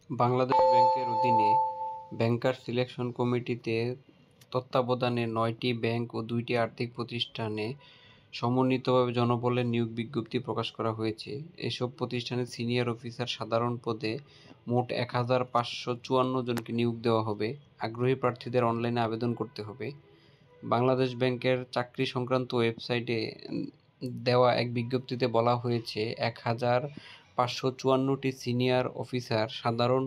বাংলাদেশ ব্যাংকের অধীনে ব্যাংকার সিলেকশন কমিটিতে তত্ত্বাবধানে ৯টি ব্যাংক ও ২টি আর্থিক প্রতিষ্ঠানে সমন্বিতভাবে জনবলের নিয়োগ বিজ্ঞপ্তি প্রকাশ করা হয়েছে। এসব প্রতিষ্ঠানে সিনিয়র অফিসার সাধারণ পদে মোট ১,৫৫৪ জনকে নিয়োগ দেওয়া হবে। আগ্রহী প্রার্থীদের অনলাইনে আবেদন করতে হবে। বাংলাদেশ ব্যাংকের চাকরি সংক্রান্ত ওয়েবসাইটে দেওয়া এক বিজ্ঞপ্তিতে বলা হয়েছে, ১,৫৫৪টি সিনিয়র অফিসার সাধারণ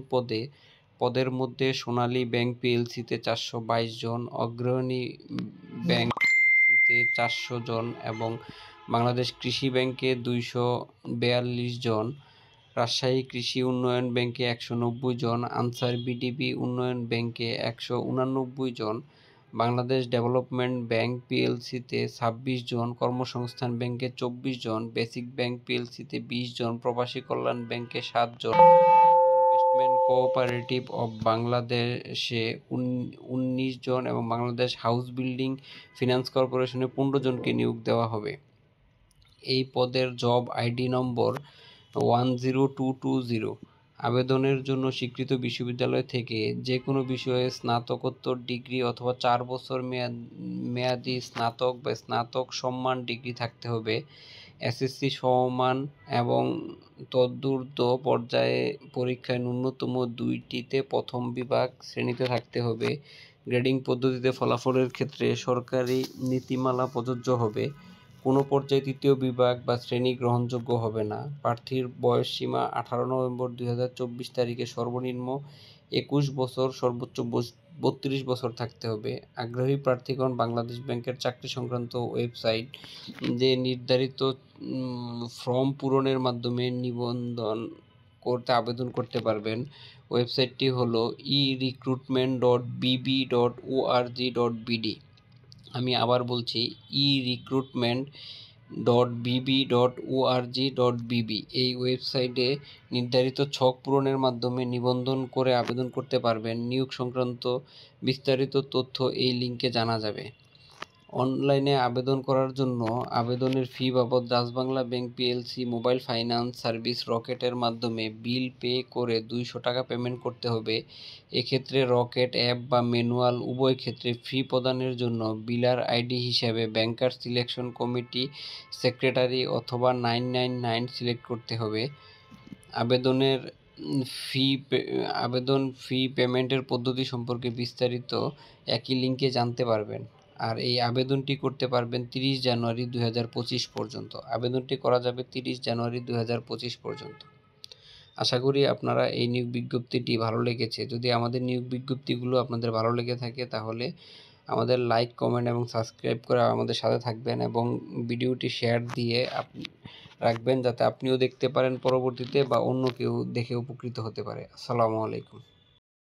পদের মধ্যে সোনালী ব্যাংক পিএলসিতে ৪২২ জন, অগ্রণী ব্যাংক পিএলসিতে ৪০০ জন এবং বাংলাদেশ কৃষি ব্যাংকে ২৪২ জন, রাজশাহী কৃষি উন্নয়ন ব্যাংকে ১৯০ জন, আনসার বিডিবি উন্নয়ন ব্যাংকে ১৮৯ জন, বাংলাদেশ ডেভেলপমেন্ট ব্যাংক পিএলসিতে ২৬ জন, কর্মসংস্থান ব্যাংকে ২৪ জন, বেসিক ব্যাংক পিএলসিতে ২০ জন, প্রবাসী কল্যাণ ব্যাংকে ৭ জন, ইনভেস্টমেন্ট কোঅপারেটিভ অব বাংলাদেশে ১৯ জন এবং বাংলাদেশ হাউস বিল্ডিং ফিন্যান্স কর্পোরেশনে ১৫ জনকে নিয়োগ দেওয়া হবে। এই পদের জব আইডি নম্বর 10220। আবেদনের জন্য স্বীকৃত বিশ্ববিদ্যালয় থেকে যে কোনো বিষয়ে স্নাতকোত্তর ডিগ্রি অথবা ৪ বছর মেয়াদী স্নাতক বা স্নাতক সম্মান ডিগ্রি থাকতে হবে। এসএসসি সমমান এবং তদূর্ধ্ব পর্যায়ে পরীক্ষায় ন্যূনতম ২টিতে প্রথম বিভাগ শ্রেণীতে থাকতে হবে। গ্রেডিং পদ্ধতিতে ফলাফলের ক্ষেত্রে সরকারি নীতিমালা প্রযোজ্য হবে। কোনো পর্যায়ে তৃতীয় বিভাগ বা শ্রেণী গ্রহণযোগ্য হবে না। প্রার্থীর বয়সসীমা ১৮ নভেম্বর ২০২৪ তারিখে সর্বনিম্ন ২১ বছর, সর্বোচ্চ ৩২ বছর থাকতে হবে। আগ্রহী প্রার্থীগণ বাংলাদেশ ব্যাংকের চাকরি সংক্রান্ত ওয়েবসাইট যে নির্ধারিত ফর্ম পূরণের মাধ্যমে নিবন্ধন করতে আবেদন করতে পারবেন। ওয়েবসাইটটি হলো erecruitment.bb.org.bd। আমি আবার বলছি, erecruitment.bb.org.bd। এই ওয়েবসাইটে নির্ধারিত ছক পূরণের মাধ্যমে নিবন্ধন করে আবেদন করতে পারবেন। নিয়োগ সংক্রান্ত বিস্তারিত তথ্য এই লিঙ্কে জানা যাবে। অনলাইনে আবেদন করার জন্য আবেদনের ফি বাবদ রাজবাংলা bank PLC mobile finance service রকেটের মাধ্যমে বিল পে করে ২০০ টাকা পেমেন্ট করতে হবে। এক্ষেত্রে রকেট অ্যাপ বা ম্যানুয়াল উভয় ক্ষেত্রে ফি প্রদানের জন্য বিলার আইডি হিসাবে ব্যাংকার সিলেকশন কমিটি সেক্রেটারি অথবা 999 সিলেক্ট করতে হবে। আবেদন ফি পেমেন্টের পদ্ধতি সম্পর্কে বিস্তারিত একই লিঙ্কে জানতে পারবেন। আর এই আবেদনটি করতে পারবেন ৩০ জানুয়ারি ২০২৫ পর্যন্ত। আবেদনটি করা যাবে ৩০ জানুয়ারি ২০২৫ পর্যন্ত। আশা করি আপনারা এই নিয়োগ বিজ্ঞপ্তিটি ভালো লেগেছে। যদি আমাদের নিয়োগ বিজ্ঞপ্তিগুলো আপনাদের ভালো লেগে থাকে তাহলে আমাদের লাইক, কমেন্ট এবং সাবস্ক্রাইব করে আমাদের সাথে থাকবেন এবং ভিডিওটি শেয়ার দিয়ে রাখবেন যাতে আপনিও দেখতে পারেন পরবর্তীতে বা অন্য কেউ দেখে উপকৃত হতে পারে। আসসালামু আলাইকুম।